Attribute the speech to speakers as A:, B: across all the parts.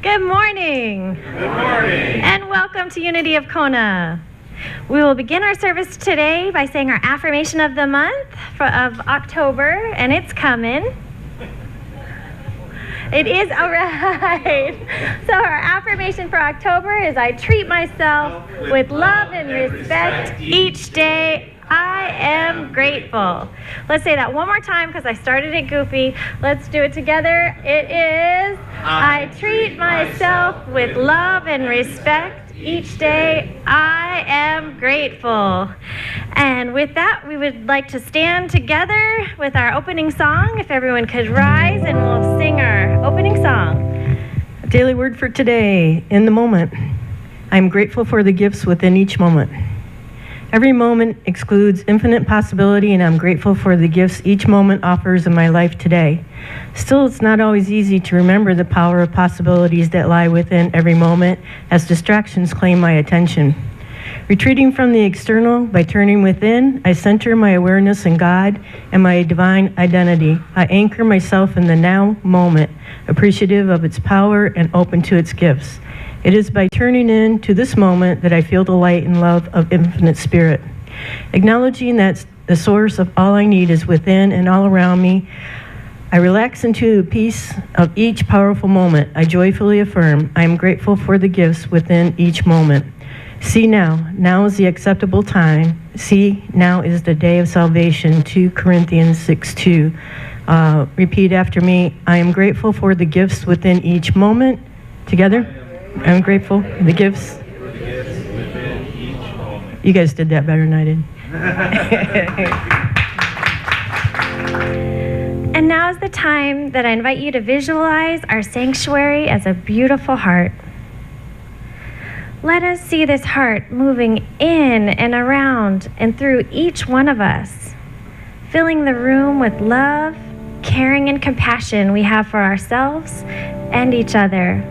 A: Good morning.
B: Good morning.
A: And welcome to Unity of Kona. We will begin our service today by saying our affirmation of the month of October, and it's coming. It is, all right. So our affirmation for October is I treat myself with love and respect each day. I am grateful. Let's say that one more time because I started it goofy. Let's do it together. It is I treat myself with love and respect each day. I am grateful. And with that, we would like to stand together with our opening song. If everyone could rise, and we'll sing our opening song.
C: Daily word for today, in the moment. I am grateful for the gifts within each moment. Every moment excludes infinite possibility, and I'm grateful for the gifts each moment offers in my life today. Still, it's not always easy to remember the power of possibilities that lie within every moment as distractions claim my attention. Retreating from the external by turning within, I center my awareness in God and my divine identity. I anchor myself in the now moment, appreciative of its power and open to its gifts. It is by turning in to this moment that I feel the light and love of infinite spirit. Acknowledging that the source of all I need is within and all around me, I relax into the peace of each powerful moment. I joyfully affirm I am grateful for the gifts within each moment. See now. Now is the acceptable time. See, now is the day of salvation. 2 Corinthians 6:2. Repeat after me. I am grateful for the gifts within each moment. Together. I'm grateful for the gifts. You guys did that better than I did.
A: And now is the time that I invite you to visualize our sanctuary as a beautiful heart. Let us see this heart moving in and around and through each one of us, filling the room with love, caring, and compassion we have for ourselves and each other.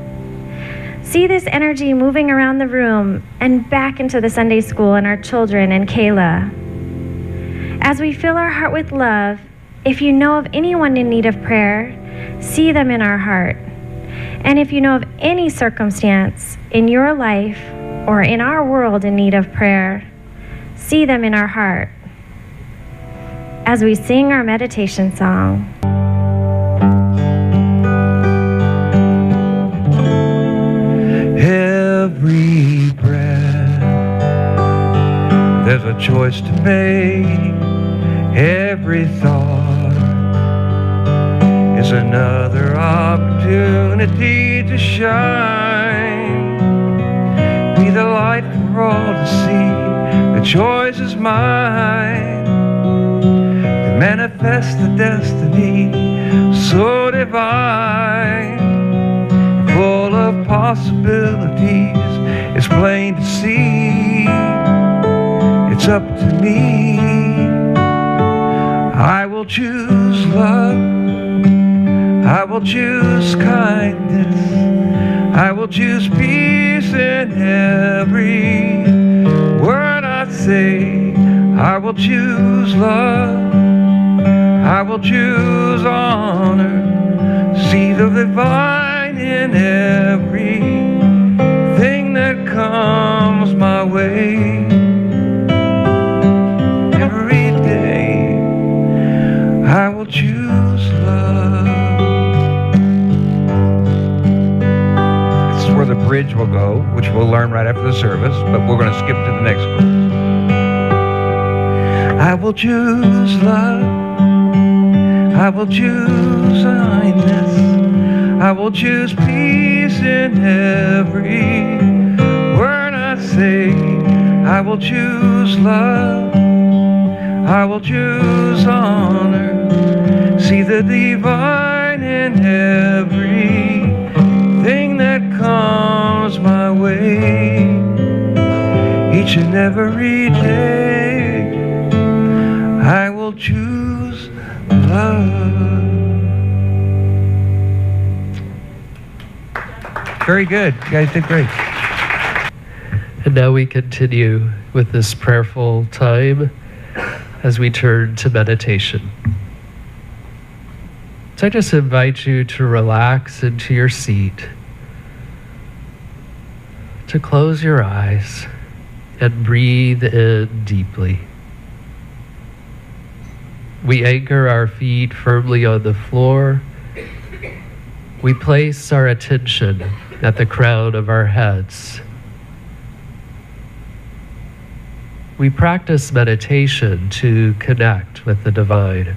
A: See this energy moving around the room and back into the Sunday school and our children and Kayla. As we fill our heart with love, if you know of anyone in need of prayer, see them in our heart. And if you know of any circumstance in your life or in our world in need of prayer, see them in our heart. As we sing our meditation song.
D: Every breath, there's a choice to make. Every thought is another opportunity to shine. Be the light for all to see. The choice is mine. To manifest the destiny so divine, full of possibilities. It's plain to see. It's up to me. I will choose love. I will choose kindness. I will choose peace in every word I say. I will choose love. I will choose honor. See the divine in everything that comes my way. Every day I will choose love. This is where the bridge will go, which we'll learn right after the service, but we're going to skip to the next verse. I will choose love. I will choose kindness. I will choose peace in every word I say. I will choose love. I will choose honor. See the divine in everything that comes my way. Each and every day I will choose love. Very good. You guys did great.
E: And now we continue with this prayerful time as we turn to meditation. So I just invite you to relax into your seat to close your eyes and breathe in deeply. We anchor our feet firmly on the floor. We place our attention at the crown of our heads. We practice meditation to connect with the divine.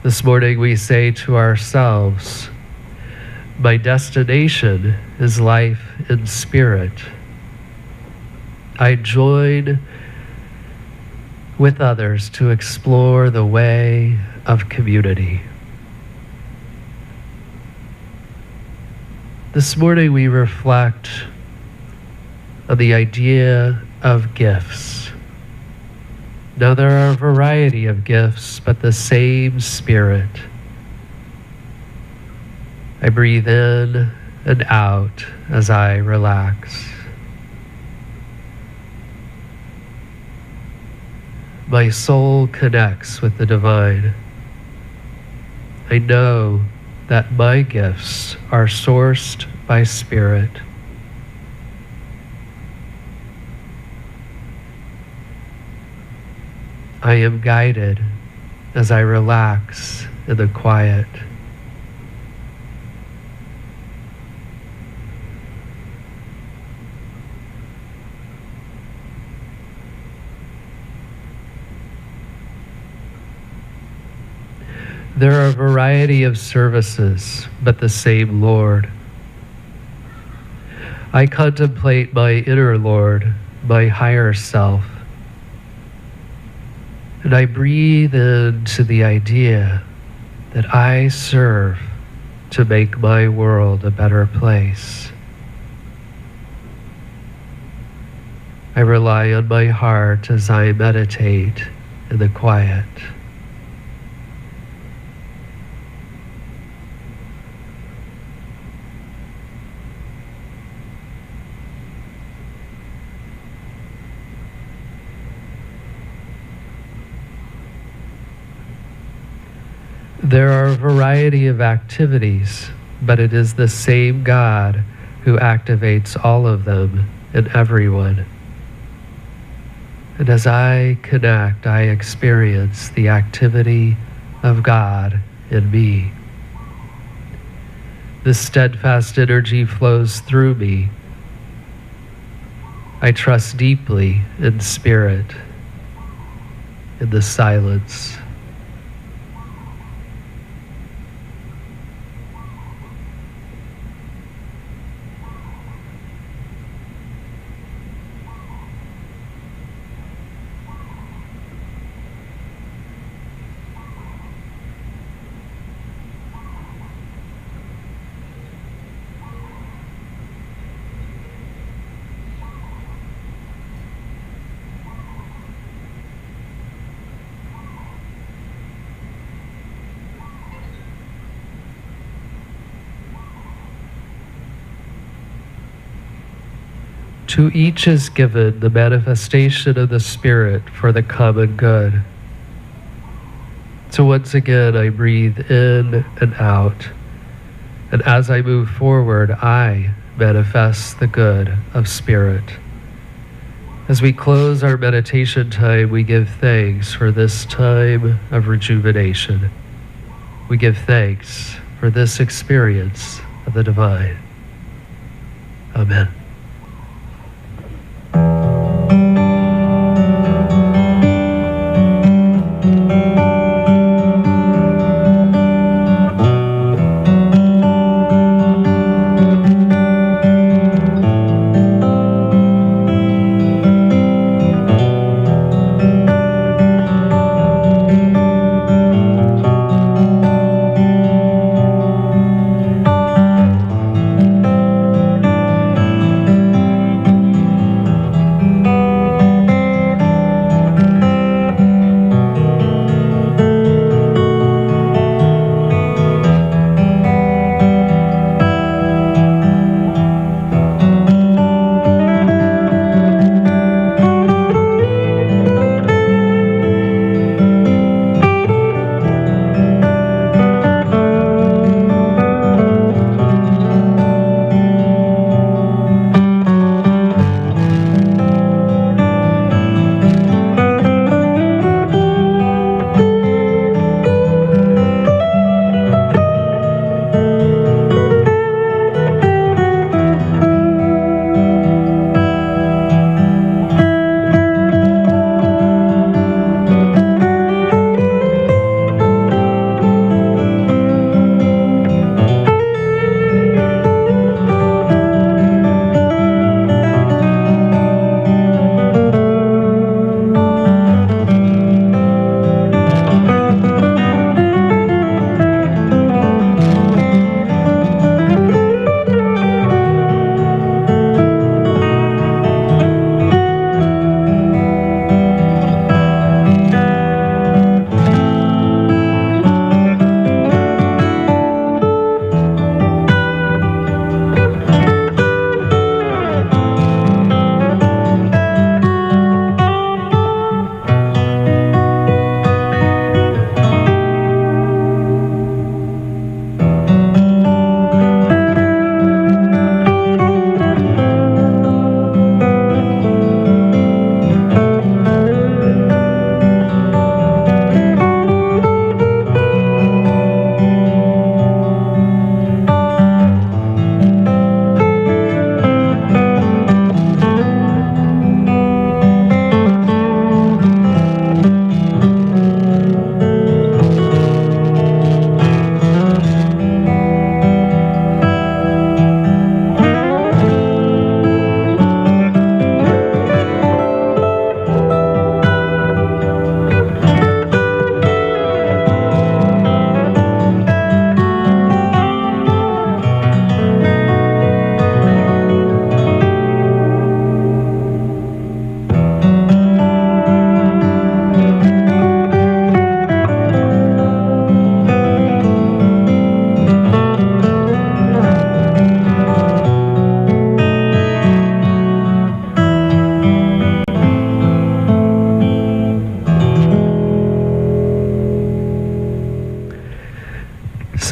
E: This morning we say to ourselves, my destination is life in spirit. I join with others to explore the way of community. This morning we reflect on the idea of gifts. Now there are a variety of gifts, but the same Spirit. I breathe in and out as I relax. My soul connects with the divine. I know that my gifts are sourced by Spirit. I am guided as I relax in the quiet. There are a variety of services, but the same Lord. I contemplate my inner Lord, my higher self, and I breathe into the idea that I serve to make my world a better place. I rely on my heart as I meditate in the quiet. There are a variety of activities, but it is the same God who activates all of them in everyone. And as I connect, I experience the activity of God in me. This steadfast energy flows through me. I trust deeply in Spirit, in the silence. To each is given the manifestation of the Spirit for the common good. So once again, I breathe in and out. And as I move forward, I manifest the good of Spirit. As we close our meditation time, we give thanks for this time of rejuvenation. We give thanks for this experience of the divine. Amen.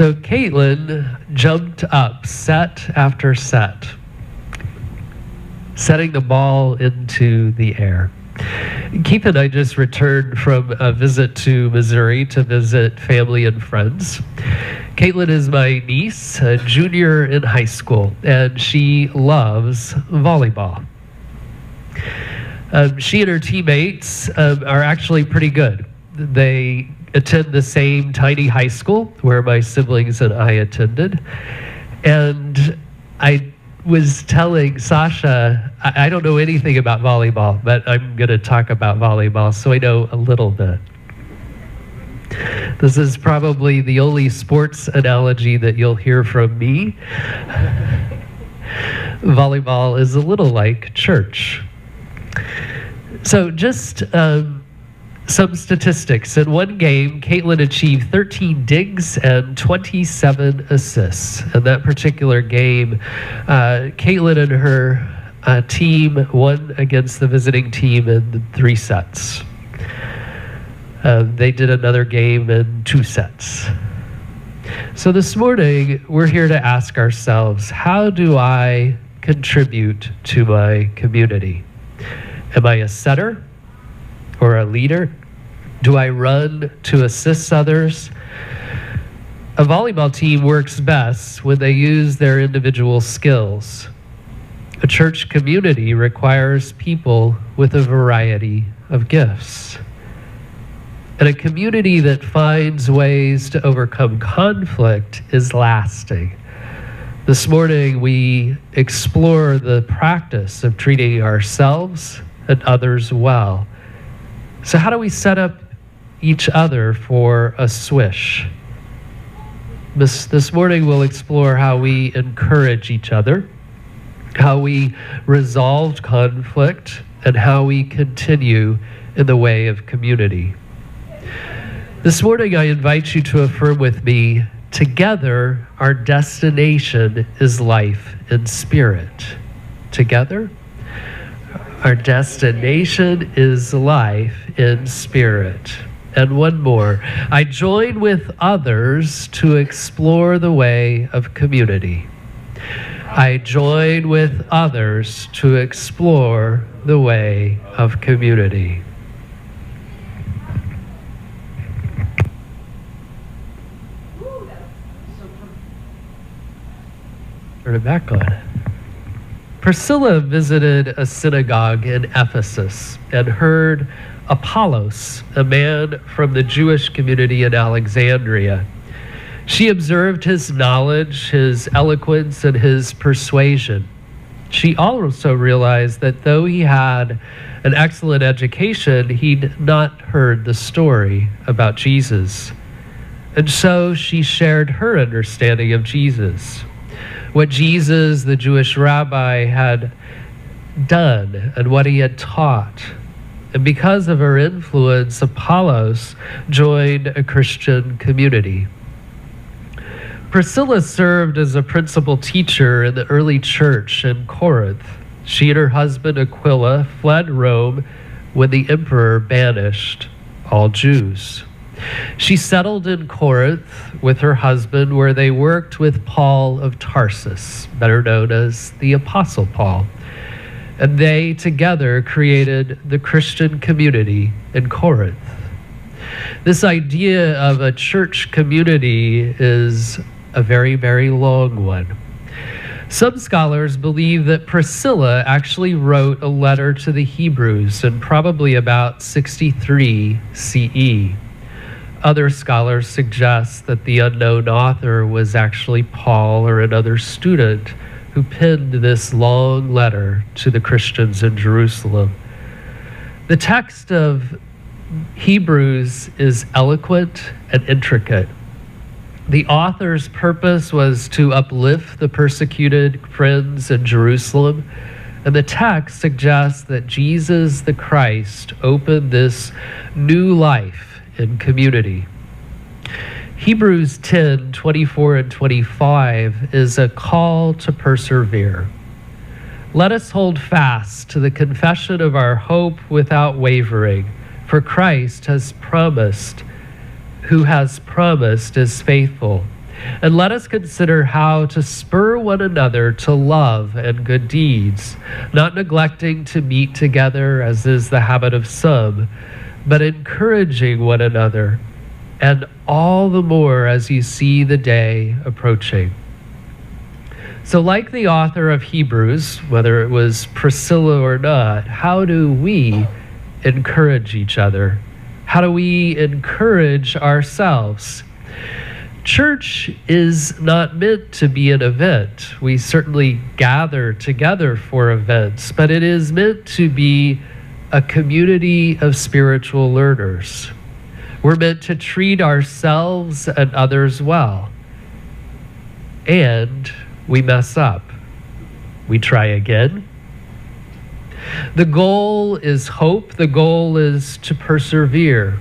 E: So Caitlin jumped up set after set, setting the ball into the air. Keith and I just returned from a visit to Missouri to visit family and friends. Caitlin is my niece, a junior in high school, and she loves volleyball. She and her teammates are actually pretty good. They attend the same tiny high school where my siblings and I attended. And I was telling Sasha, I don't know anything about volleyball, but I'm going to talk about volleyball, so I know a little bit. This is probably the only sports analogy that you'll hear from me. Volleyball is a little like church. So just some statistics. In one game, Caitlin achieved 13 digs and 27 assists. In that particular game, Caitlin and her team won against the visiting team in 3 sets. They did another game in 2 sets. So this morning, we're here to ask ourselves, how do I contribute to my community? Am I a setter or a leader? Do I run to assist others? A volleyball team works best when they use their individual skills. A church community requires people with a variety of gifts. And a community that finds ways to overcome conflict is lasting. This morning, we explore the practice of treating ourselves and others well. So how do we set up each other for a swish? This morning, we'll explore how we encourage each other, how we resolve conflict, and how we continue in the way of community. This morning, I invite you to affirm with me, together, our destination is life in spirit. Together, our destination is life in spirit. And one more, I join with others to explore the way of community. I join with others to explore the way of community. Turn it back on. Priscilla visited a synagogue in Ephesus and heard Apollos, a man from the Jewish community in Alexandria. She observed his knowledge, his eloquence, and his persuasion. She also realized that though he had an excellent education, he'd not heard the story about Jesus. And so she shared her understanding of Jesus, what Jesus, the Jewish rabbi, had done and what he had taught. And because of her influence, Apollos joined a Christian community. Priscilla served as a principal teacher in the early church in Corinth. She and her husband Aquila fled Rome when the emperor banished all Jews. She settled in Corinth with her husband, where they worked with Paul of Tarsus, better known as the Apostle Paul. And they together created the Christian community in Corinth. This idea of a church community is a very, very long one. Some scholars believe that Priscilla actually wrote a letter to the Hebrews in probably about 63 CE. Other scholars suggest that the unknown author was actually Paul or another student who penned this long letter to the Christians in Jerusalem. The text of Hebrews is eloquent and intricate. The author's purpose was to uplift the persecuted friends in Jerusalem, and the text suggests that Jesus the Christ opened this new life in community. Hebrews 10, 24 and 25 is a call to persevere. Let us hold fast to the confession of our hope without wavering, for Christ has promised, who has promised is faithful. And let us consider how to spur one another to love and good deeds, not neglecting to meet together, as is the habit of some, but encouraging one another, and all the more as you see the day approaching. So like the author of Hebrews, whether it was Priscilla or not, how do we encourage each other? How do we encourage ourselves? Church is not meant to be an event. We certainly gather together for events, but it is meant to be a community of spiritual learners. We're meant to treat ourselves and others well. And we mess up. We try again. The goal is hope. The goal is to persevere.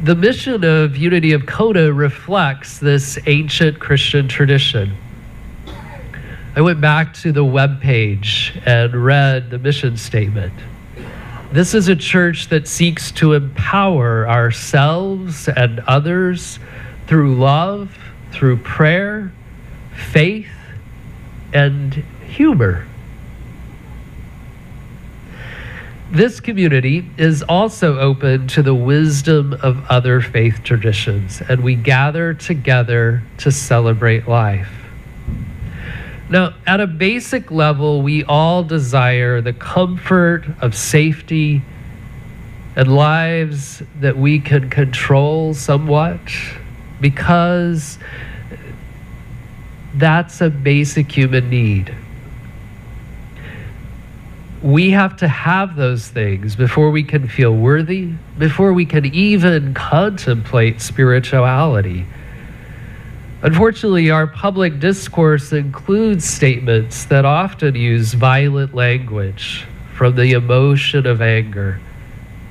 E: The mission of Unity of Kona reflects this ancient Christian tradition. I went back to the webpage and read the mission statement. This is a church that seeks to empower ourselves and others through love, through prayer, faith, and humor. This community is also open to the wisdom of other faith traditions, and we gather together to celebrate life. Now, at a basic level, we all desire the comfort of safety and lives that we can control somewhat, because that's a basic human need. We have to have those things before we can feel worthy, before we can even contemplate spirituality. Unfortunately, our public discourse includes statements that often use violent language from the emotion of anger.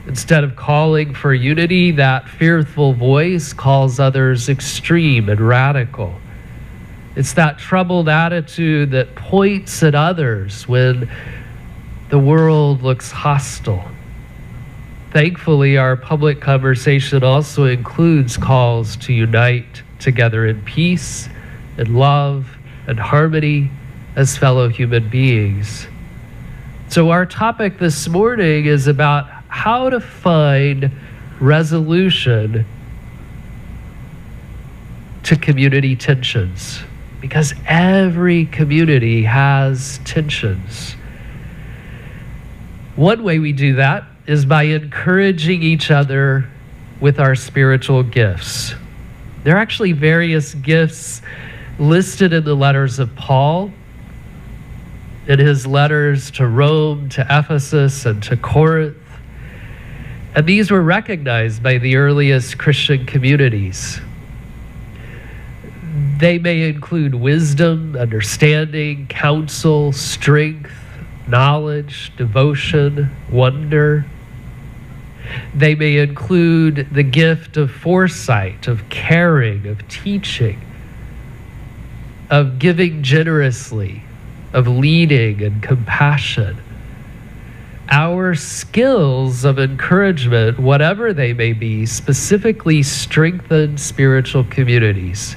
E: Instead of calling for unity, that fearful voice calls others extreme and radical. It's that troubled attitude that points at others when the world looks hostile. Thankfully, our public conversation also includes calls to unite together in peace and love and harmony as fellow human beings. So our topic this morning is about how to find resolution to community tensions, because every community has tensions. One way we do that is by encouraging each other with our spiritual gifts. There are actually various gifts listed in the letters of Paul, in his letters to Rome, to Ephesus, and to Corinth. And these were recognized by the earliest Christian communities. They may include wisdom, understanding, counsel, strength, knowledge, devotion, wonder. They may include the gift of foresight, of caring, of teaching, of giving generously, of leading and compassion. Our skills of encouragement, whatever they may be, specifically strengthen spiritual communities.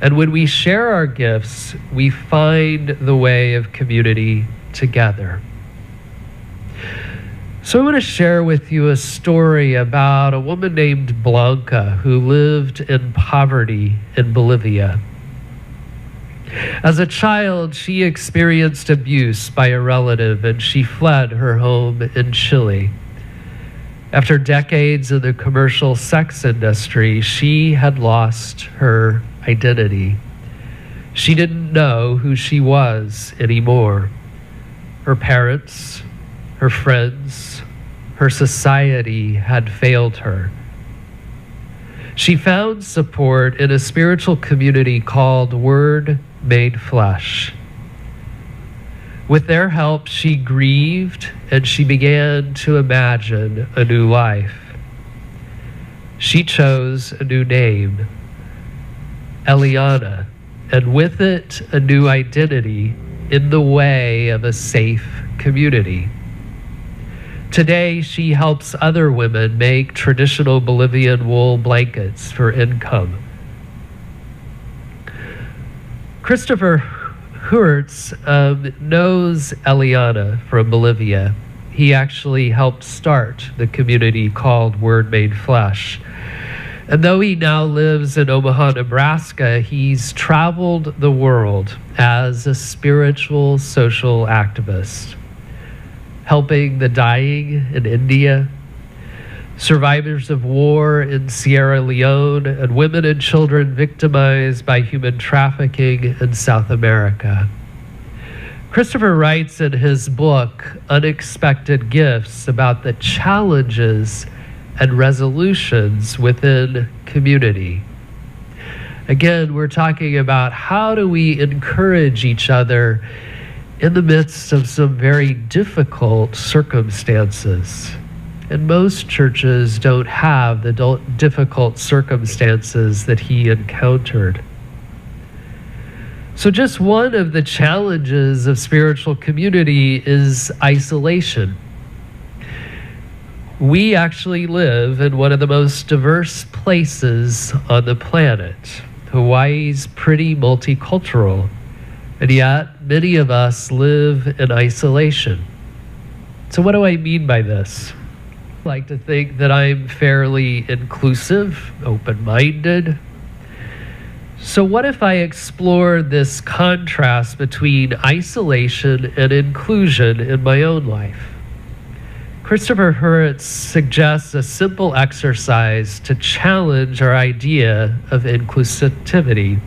E: And when we share our gifts, we find the way of community together. So I want to share with you a story about a woman named Blanca who lived in poverty in Bolivia. As a child, she experienced abuse by a relative and she fled her home in Chile. After decades in the commercial sex industry, she had lost her identity. She didn't know who she was anymore. Her parents, her friends, her society had failed her. She found support in a spiritual community called Word Made Flesh. With their help, she grieved and she began to imagine a new life. She chose a new name, Eliana, and with it, a new identity in the way of a safe community. Today, she helps other women make traditional Bolivian wool blankets for income. Christopher Hertz knows Eliana from Bolivia. He actually helped start the community called Word Made Flesh. And though he now lives in Omaha, Nebraska, he's traveled the world as a spiritual social activist, helping the dying in India, survivors of war in Sierra Leone, and women and children victimized by human trafficking in South America. Christopher writes in his book, Unexpected Gifts, about the challenges and resolutions within community. Again, we're talking about how do we encourage each other in the midst of some very difficult circumstances. And most churches don't have the difficult circumstances that he encountered. So just one of the challenges of spiritual community is isolation. We actually live in one of the most diverse places on the planet. Hawaii's pretty multicultural, and yet many of us live in isolation. So what do I mean by this? I like to think that I'm fairly inclusive, open-minded. So what if I explore this contrast between isolation and inclusion in my own life? Christopher Hertz suggests a simple exercise to challenge our idea of inclusivity.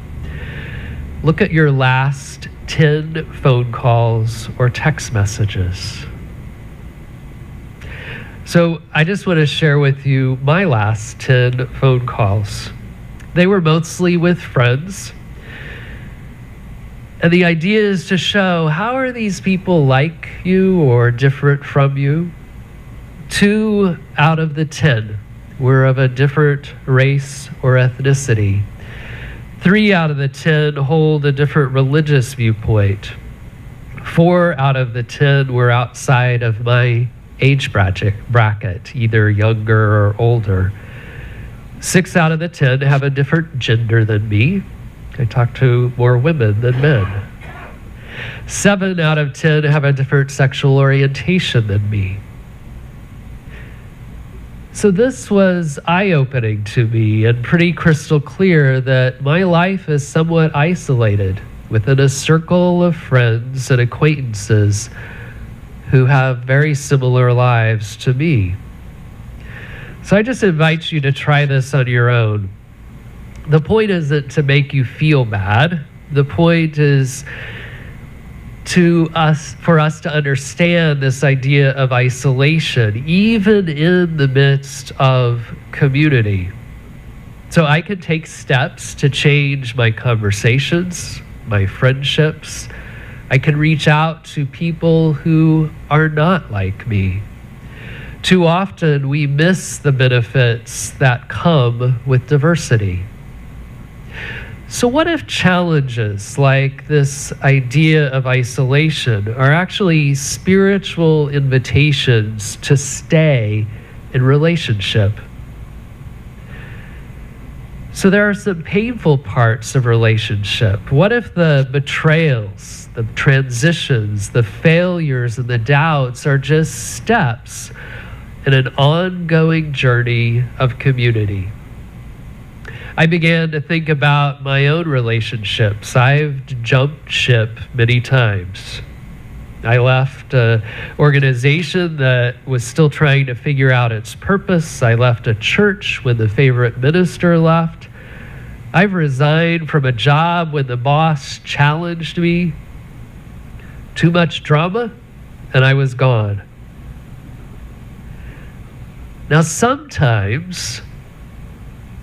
E: Look at your last 10 phone calls or text messages. So I just want to share with you my last 10 phone calls. They were mostly with friends. And the idea is to show, how are these people like you or different from you? 2 out of the 10 were of a different race or ethnicity. 3 out of the 10 hold a different religious viewpoint. 4 out of the 10 were outside of my age bracket, either younger or older. 6 out of the 10 have a different gender than me. I talk to more women than men. 7 out of 10 have a different sexual orientation than me. So this was eye-opening to me and pretty crystal clear that my life is somewhat isolated within a circle of friends and acquaintances who have very similar lives to me. So I just invite you to try this on your own. The point isn't to make you feel bad. The point is for us to understand this idea of isolation, even in the midst of community. So I can take steps to change my conversations, my friendships. I can reach out to people who are not like me. Too often we miss the benefits that come with diversity. So what if challenges like this idea of isolation are actually spiritual invitations to stay in relationship? So there are some painful parts of relationship. What if the betrayals, the transitions, the failures, and the doubts are just steps in an ongoing journey of community? I began to think about my own relationships. I've jumped ship many times. I left an organization that was still trying to figure out its purpose. I left a church when the favorite minister left. I've resigned from a job when the boss challenged me. Too much drama, and I was gone. Now, sometimes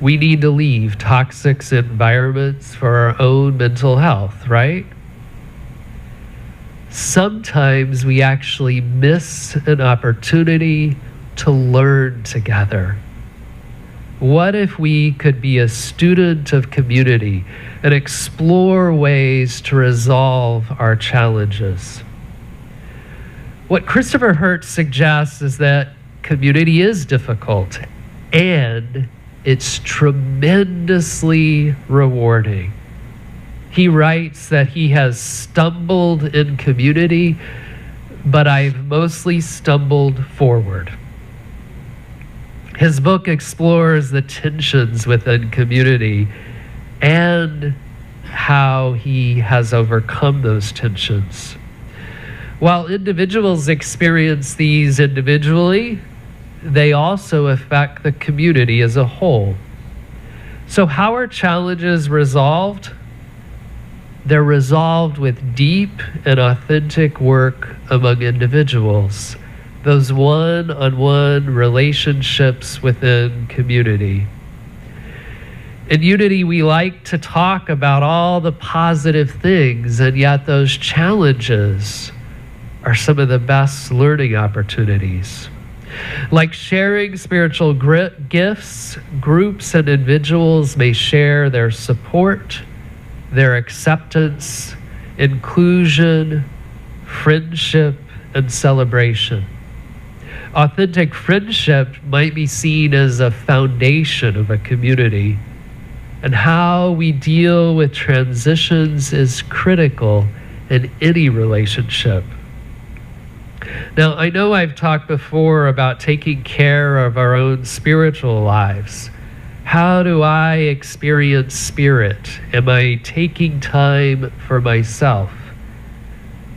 E: we need to leave toxic environments for our own mental health, right? Sometimes we actually miss an opportunity to learn together. What if we could be a student of community and explore ways to resolve our challenges? What Christopher Hertz suggests is that community is difficult and it's tremendously rewarding. He writes that he has stumbled in community, but I've mostly stumbled forward. His book explores the tensions within community and how he has overcome those tensions. While individuals experience these individually, they also affect the community as a whole. So how are challenges resolved? They're resolved with deep and authentic work among individuals, those one-on-one relationships within community. In Unity, we like to talk about all the positive things, and yet those challenges are some of the best learning opportunities. Like sharing spiritual gifts, groups and individuals may share their support, their acceptance, inclusion, friendship, and celebration. Authentic friendship might be seen as a foundation of a community, and how we deal with transitions is critical in any relationship. Now, I know I've talked before about taking care of our own spiritual lives. How do I experience spirit? Am I taking time for myself?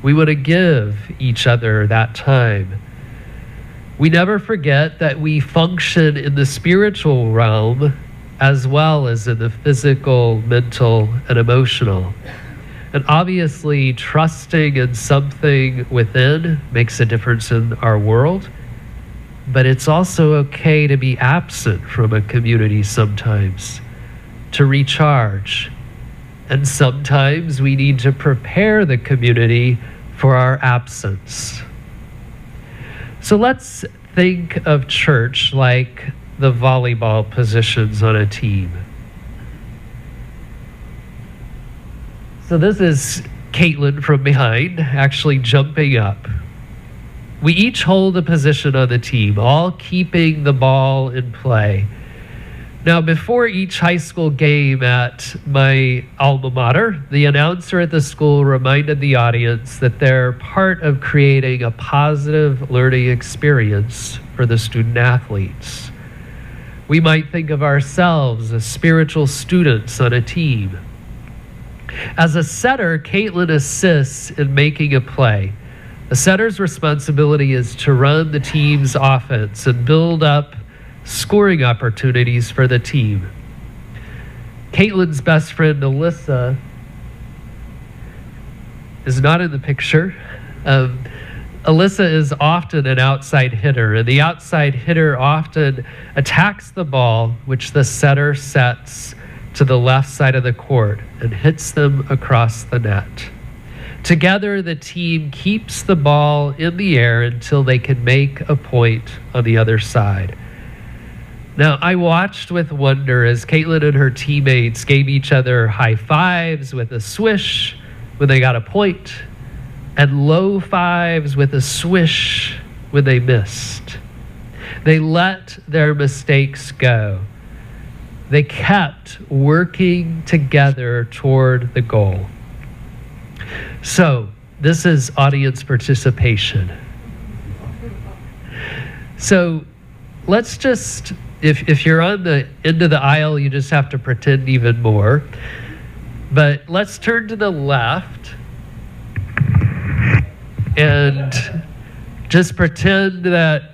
E: We want to give each other that time. We never forget that we function in the spiritual realm as well as in the physical, mental, and emotional. And obviously, trusting in something within makes a difference in our world. But it's also okay to be absent from a community sometimes, to recharge. And sometimes we need to prepare the community for our absence. So let's think of church like the volleyball positions on a team. So this is Caitlin from behind, actually jumping up. We each hold a position on the team, all keeping the ball in play. Now, before each high school game at my alma mater, the announcer at the school reminded the audience that they're part of creating a positive learning experience for the student athletes. We might think of ourselves as spiritual students on a team. As a setter, Caitlin assists in making a play. A setter's responsibility is to run the team's offense and build up scoring opportunities for the team. Caitlin's best friend, Alyssa, is not in the picture. Alyssa is often an outside hitter, and the outside hitter often attacks the ball, which the setter sets to the left side of the court and hits them across the net. Together, the team keeps the ball in the air until they can make a point on the other side. Now, I watched with wonder as Caitlin and her teammates gave each other high fives with a swish when they got a point, and low fives with a swish when they missed. They let their mistakes go. They kept working together toward the goal. So, this is audience participation. So, let's just, if you're on the end of the aisle, you just have to pretend even more. But let's turn to the left and just pretend that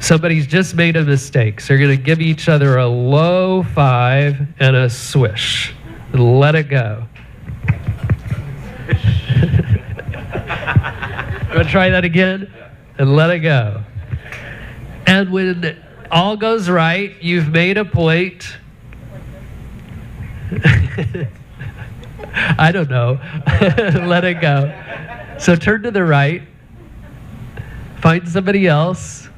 E: somebody's just made a mistake. So you're going to give each other a low five and a swish. And let it go. You want to try that again? And let it go. And when all goes right, you've made a point. I don't know. Let it go. So turn to the right. Find somebody else.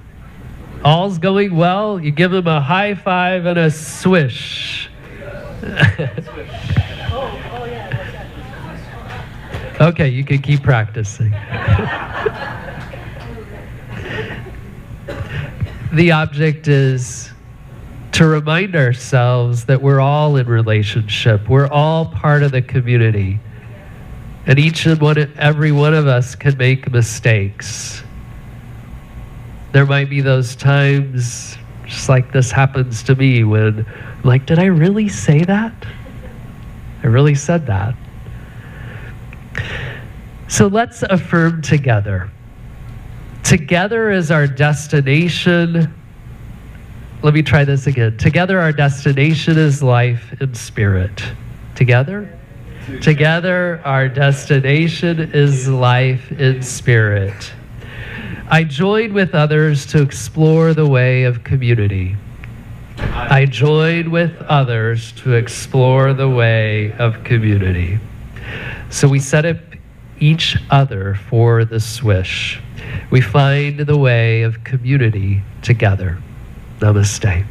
E: All's going well. You give them a high five and a swish. Okay, you can keep practicing. The object is to remind ourselves that we're all in relationship. We're all part of the community. And every one of us can make mistakes. There might be those times, just like this happens to me, when I'm like, did I really say that? I really said that. So let's affirm together. Together is our destination. Let me try this again. Together our destination is life in spirit. Together? Together our destination is life in spirit. I join with others to explore the way of community. I join with others to explore the way of community. So we set up each other for the swish. We find the way of community together. Namaste.